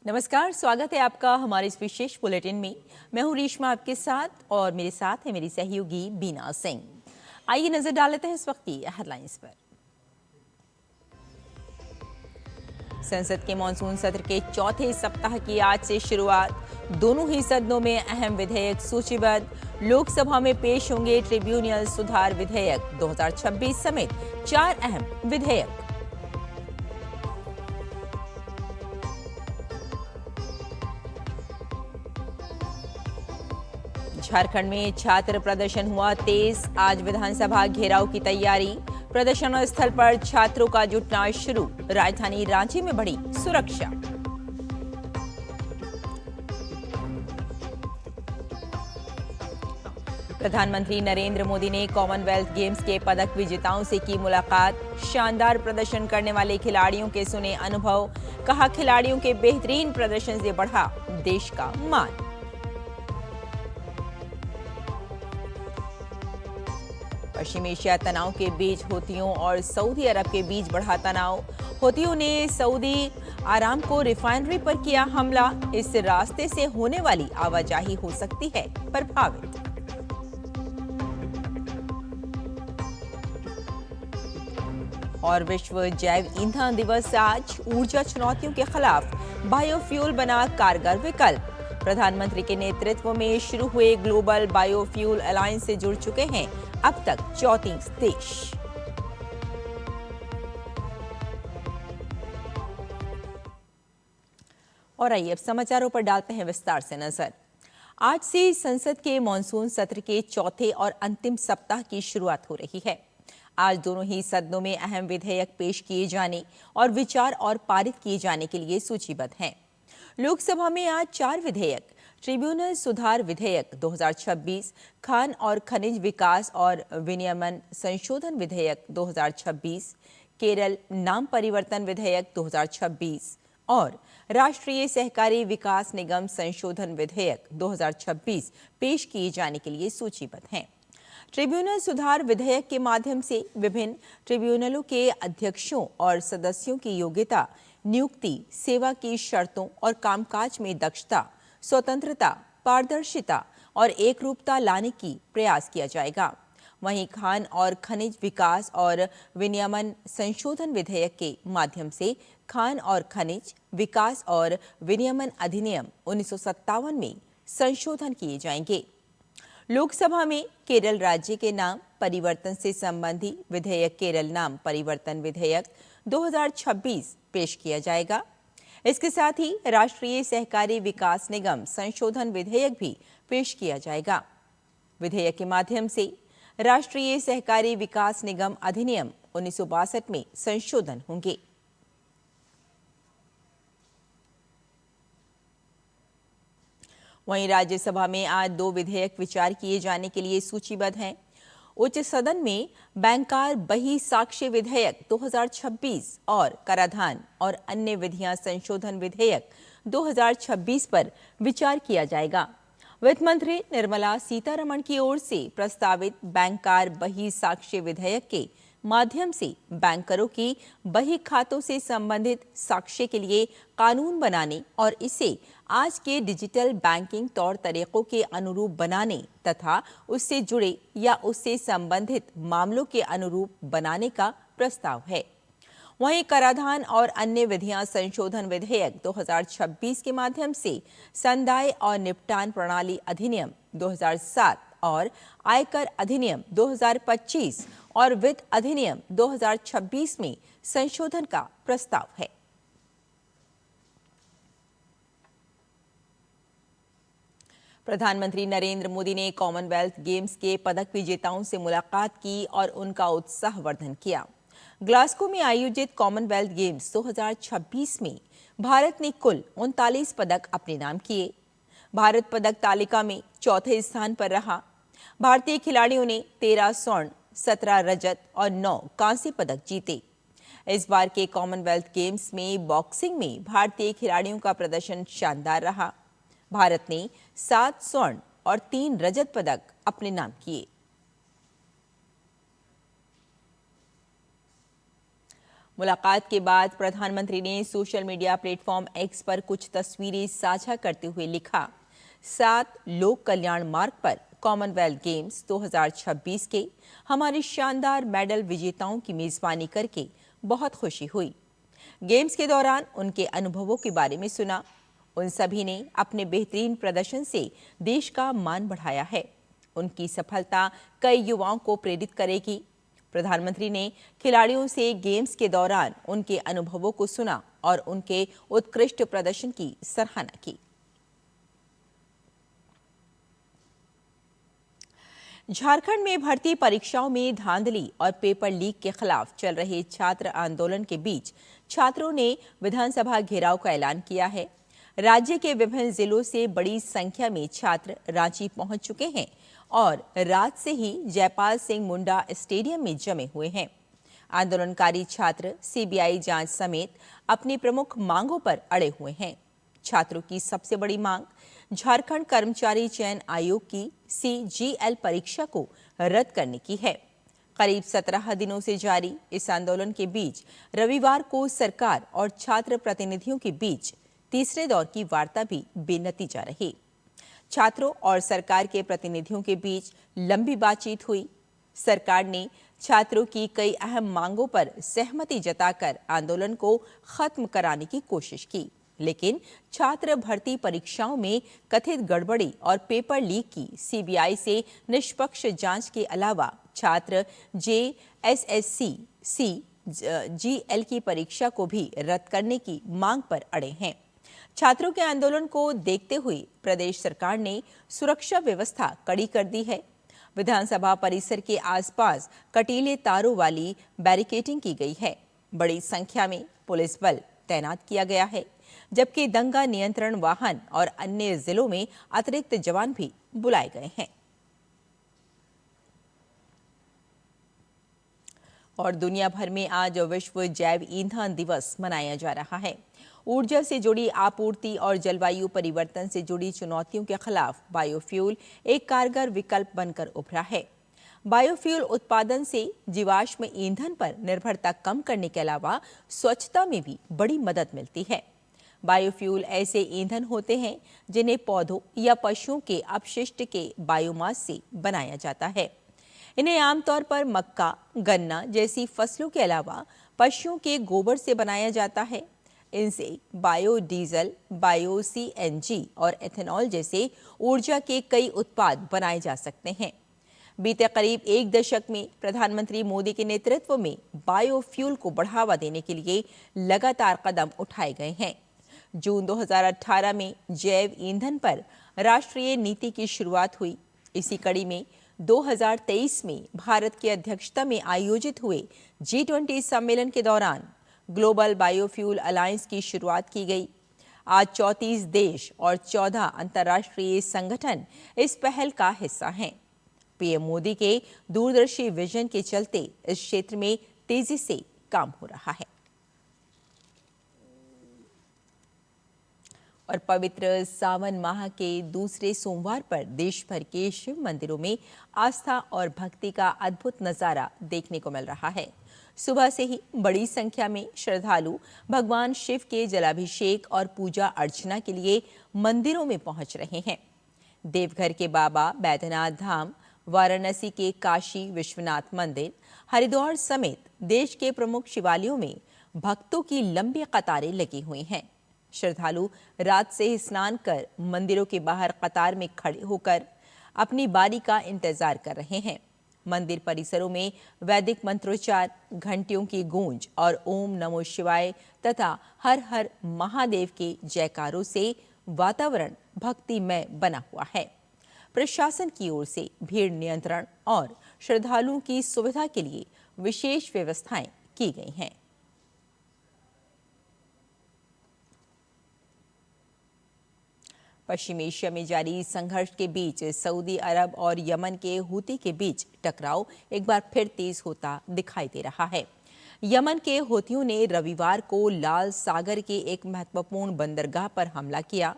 नमस्कार, स्वागत है आपका हमारे इस विशेष बुलेटिन में। मैं हूं रेशमा आपके साथ और मेरे साथ है मेरी सहयोगी बीना सिंह। आइए नजर डाल लेते हैं इस वक्त की हेडलाइंस पर। संसद के मॉनसून सत्र के चौथे सप्ताह की आज से शुरुआत। दोनों ही सदनों में अहम विधेयक सूचीबद्ध। लोकसभा में पेश होंगे ट्रिब्यूनल सुधार विधेयक 2026 समेत 4 अहम विधेयक। झारखंड में छात्र प्रदर्शन हुआ तेज। आज विधानसभा घेराव की तैयारी। प्रदर्शन स्थल पर छात्रों का जुटना शुरू। राजधानी रांची में बढ़ी सुरक्षा। प्रधानमंत्री नरेंद्र मोदी ने कॉमनवेल्थ गेम्स के पदक विजेताओं से की मुलाकात। शानदार प्रदर्शन करने वाले खिलाड़ियों के सुने अनुभव। कहा, खिलाड़ियों के बेहतरीन प्रदर्शन से बढ़ा देश का मान। पश्चिम एशिया तनाव के बीच हूथियों और सऊदी अरब के बीच बढ़ा तनाव। हूथियों ने सऊदी आरामको रिफाइनरी पर किया हमला। इस रास्ते से होने वाली आवाजाही हो सकती है प्रभावित। और विश्व जैव ईंधन दिवस आज। ऊर्जा चुनौतियों के खिलाफ बायोफ्यूल बना कारगर विकल्प। प्रधानमंत्री के नेतृत्व में शुरू हुए ग्लोबल बायोफ्यूल अलायंस से जुड़ चुके हैं अब तक 34 देश। और आइए अब समाचारों पर डालते हैं विस्तार से नजर। आज से संसद के मॉनसून सत्र के चौथे और अंतिम सप्ताह की शुरुआत हो रही है। आज दोनों ही सदनों में अहम विधेयक पेश किए जाने और विचार और पारित किए जाने के लिए सूचीबद्ध हैं। लोकसभा में आज 4 विधेयक, ट्रिब्यूनल सुधार विधेयक 2026, खान और खनिज विकास और विनियमन संशोधन विधेयक 2026, केरल नाम परिवर्तन विधेयक 2026 और राष्ट्रीय सहकारी विकास निगम संशोधन विधेयक 2026 पेश किए जाने के लिए सूचीबद्ध हैं। ट्रिब्यूनल सुधार विधेयक के माध्यम से विभिन्न ट्रिब्यूनलों के अध्यक्षों और सदस्यों की योग्यता, नियुक्ति, सेवा की शर्तों और कामकाज में दक्षता, स्वतंत्रता, पारदर्शिता और एकरूपता लाने की प्रयास किया जाएगा। वहीं खान और खनिज विकास और विनियमन संशोधन विधेयक के माध्यम से खान और खनिज विकास और विनियमन अधिनियम 1957 में संशोधन किए जाएंगे। लोकसभा में केरल राज्य के नाम परिवर्तन से संबंधी विधेयक केरल नाम परिवर्तन विधेयक 2026 पेश किया जाएगा। इसके साथ ही राष्ट्रीय सहकारी विकास निगम संशोधन विधेयक भी पेश किया जाएगा। विधेयक के माध्यम से राष्ट्रीय सहकारी विकास निगम अधिनियम 1962 में संशोधन होंगे। वहीं राज्यसभा में आज 2 विधेयक विचार किए जाने के लिए सूचीबद्ध हैं। उच्च सदन में बैंकर बही साक्ष्य विधेयक 2026 और कराधान और अन्य विधियां संशोधन विधेयक 2026 पर विचार किया जाएगा। वित्त मंत्री निर्मला सीतारमण की ओर से प्रस्तावित बैंकर बही साक्ष्य विधेयक के माध्यम से बैंकरों की बही खातों से संबंधित साक्ष्य के लिए कानून बनाने और इसे आज के डिजिटल बैंकिंग तौर तरीकों के अनुरूप बनाने तथा उससे जुड़े या उससे संबंधित मामलों के अनुरूप बनाने का प्रस्ताव है। वहीं कराधान और अन्य विधियां संशोधन विधेयक 2026 के माध्यम से संदाय और निपटान प्रणाली अधिनियम 2007 और आयकर अधिनियम 2025 और वित्त अधिनियम 2026 में संशोधन का प्रस्ताव है। प्रधानमंत्री नरेंद्र मोदी ने कॉमनवेल्थ गेम्स के पदक विजेताओं से मुलाकात की और उनका उत्साहवर्धन किया। ग्लासगो में आयोजित कॉमनवेल्थ गेम्स 2026 में भारत ने कुल 39 पदक अपने नाम किए। भारत पदक तालिका में चौथे स्थान पर रहा। भारतीय खिलाड़ियों ने 13 स्वर्ण, 17 रजत और 9 कांस्य पदक जीते। इस बार के कॉमनवेल्थ गेम्स में बॉक्सिंग में भारतीय खिलाड़ियों का प्रदर्शन शानदार रहा। भारत ने 7 स्वर्ण और 3 रजत पदक अपने नाम किए। मुलाकात के बाद प्रधानमंत्री ने सोशल मीडिया प्लेटफॉर्म एक्स पर कुछ तस्वीरें साझा करते हुए लिखा, 7 लोक कल्याण मार्ग पर कॉमनवेल्थ गेम्स 2026 के हमारे शानदार मेडल विजेताओं की मेजबानी करके बहुत खुशी हुई। गेम्स के दौरान उनके अनुभवों के बारे में सुना। उन सभी ने अपने बेहतरीन प्रदर्शन से देश का मान बढ़ाया है। उनकी सफलता कई युवाओं को प्रेरित करेगी। प्रधानमंत्री ने खिलाड़ियों से गेम्स के दौरान उनके अनुभवों को सुना और उनके उत्कृष्ट प्रदर्शन की सराहना की। झारखंड में भर्ती परीक्षाओं में धांधली और पेपर लीक के खिलाफ चल रहे छात्र आंदोलन के बीच छात्रों ने विधानसभा घेराव का ऐलान किया है। राज्य के विभिन्न जिलों से बड़ी संख्या में छात्र रांची पहुंच चुके हैं और रात से ही जयपाल सिंह मुंडा स्टेडियम में जमे हुए हैं। आंदोलनकारी छात्र सीबीआई जांच समेत अपनी प्रमुख मांगों पर अड़े हुए हैं। छात्रों की सबसे बड़ी मांग झारखंड कर्मचारी चयन आयोग की CGL परीक्षा को रद्द करने की है। करीब 17 दिनों से जारी इस आंदोलन के बीच रविवार को सरकार और छात्र प्रतिनिधियों के बीच तीसरे दौर की वार्ता भी बेनतीजा रही। छात्रों और सरकार के प्रतिनिधियों के बीच लंबी बातचीत हुई। सरकार ने छात्रों की कई अहम मांगों पर सहमति जताकर आंदोलन को खत्म कराने की कोशिश की, लेकिन छात्र भर्ती परीक्षाओं में कथित गड़बड़ी और पेपर लीक की सीबीआई से निष्पक्ष जांच के अलावा छात्र JSSC CGL की परीक्षा को भी रद्द करने की मांग पर अड़े हैं। छात्रों के आंदोलन को देखते हुए प्रदेश सरकार ने सुरक्षा व्यवस्था कड़ी कर दी है। विधानसभा परिसर के आसपास कटीले तारों वाली बैरिकेडिंग की गई है। बड़ी संख्या में पुलिस बल तैनात किया गया है, जबकि दंगा नियंत्रण वाहन और अन्य जिलों में अतिरिक्त जवान भी बुलाए गए हैं। और दुनिया भर में आज विश्व जैव ईंधन दिवस मनाया जा रहा है। ऊर्जा से जुड़ी आपूर्ति और जलवायु परिवर्तन से जुड़ी चुनौतियों के खिलाफ बायोफ्यूल एक कारगर विकल्प बनकर उभरा है। बायोफ्यूल उत्पादन से जीवाश्म ईंधन पर निर्भरता कम करने के अलावा स्वच्छता में भी बड़ी मदद मिलती है। बायोफ्यूल ऐसे ईंधन होते हैं जिन्हें पौधों या पशुओं के अपशिष्ट के बायोमास से बनाया जाता है। इन्हें आमतौर पर मक्का, गन्ना जैसी फसलों के अलावा पशुओं के गोबर से बनाया जाता है। इनसे बायोडीजल, बायो CNG और एथेनॉल जैसे ऊर्जा के कई उत्पाद बनाए जा सकते हैं। बीते करीब 1 दशक में प्रधानमंत्री मोदी के नेतृत्व में बायोफ्यूल को बढ़ावा देने के लिए लगातार कदम उठाए गए हैं। जून 2018 में जैव ईंधन पर राष्ट्रीय नीति की शुरुआत हुई। इसी कड़ी में 2023 में भारत की अध्यक्षता में आयोजित हुए G20 सम्मेलन के दौरान ग्लोबल बायोफ्यूल अलायंस की शुरुआत की गई। आज 34 देश और 14 अंतर्राष्ट्रीय संगठन इस पहल का हिस्सा हैं। पीएम मोदी के दूरदर्शी विजन के चलते इस क्षेत्र में तेजी से काम हो रहा है। और पवित्र सावन माह के दूसरे सोमवार पर देश भर के शिव मंदिरों में आस्था और भक्ति का अद्भुत नजारा देखने को मिल रहा है। सुबह से ही बड़ी संख्या में श्रद्धालु भगवान शिव के जलाभिषेक और पूजा अर्चना के लिए मंदिरों में पहुंच रहे हैं। देवघर के बाबा बैद्यनाथ धाम, वाराणसी के काशी विश्वनाथ मंदिर, हरिद्वार समेत देश के प्रमुख शिवालयों में भक्तों की लंबी कतारें लगी हुई हैं। श्रद्धालु रात से ही स्नान कर मंदिरों के बाहर कतार में खड़े होकर अपनी बारी का इंतजार कर रहे हैं। मंदिर परिसरों में वैदिक मंत्रोच्चार, घंटियों की गूंज और ओम नमो शिवाय तथा हर हर महादेव के जयकारों से वातावरण भक्तिमय बना हुआ है। प्रशासन की ओर से भीड़ नियंत्रण और श्रद्धालुओं की सुविधा के लिए विशेष व्यवस्थाएं की गई हैं। पश्चिमी एशिया में जारी संघर्ष के बीच सऊदी अरब और यमन के हूती के बीच टकराव एक बार फिर तेज होता दिखाई दे रहा है। यमन के हूतियों ने रविवार को लाल सागर के एक महत्वपूर्ण बंदरगाह पर हमला किया,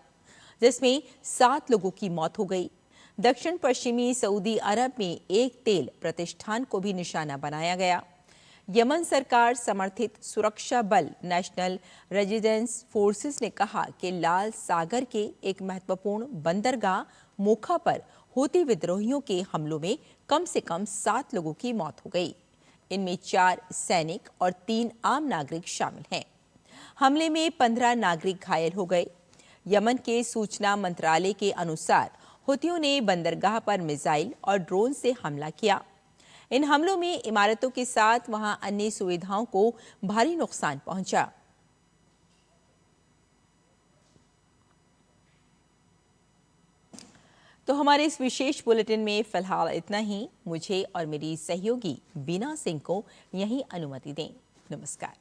जिसमें 7 लोगों की मौत हो गई। दक्षिण पश्चिमी सऊदी अरब में एक तेल प्रतिष्ठान को भी निशाना बनाया गया। यमन सरकार समर्थित सुरक्षा बल नेशनल रेजिडेंस फोर्सेस ने कहा कि लाल सागर के एक महत्वपूर्ण बंदरगाह मोखा पर हूती विद्रोहियों के हमलों में कम से कम 7 लोगों की मौत हो गई। इनमें 4 सैनिक और 3 आम नागरिक शामिल हैं। हमले में 15 नागरिक घायल हो गए। यमन के सूचना मंत्रालय के अनुसार हूतियों ने बंदरगाह पर मिसाइल और ड्रोन से हमला किया। इन हमलों में इमारतों के साथ वहां अन्य सुविधाओं को भारी नुकसान पहुंचा। तो हमारे इस विशेष बुलेटिन में फिलहाल इतना ही। मुझे और मेरी सहयोगी बीना सिंह को यहीं अनुमति दें। नमस्कार।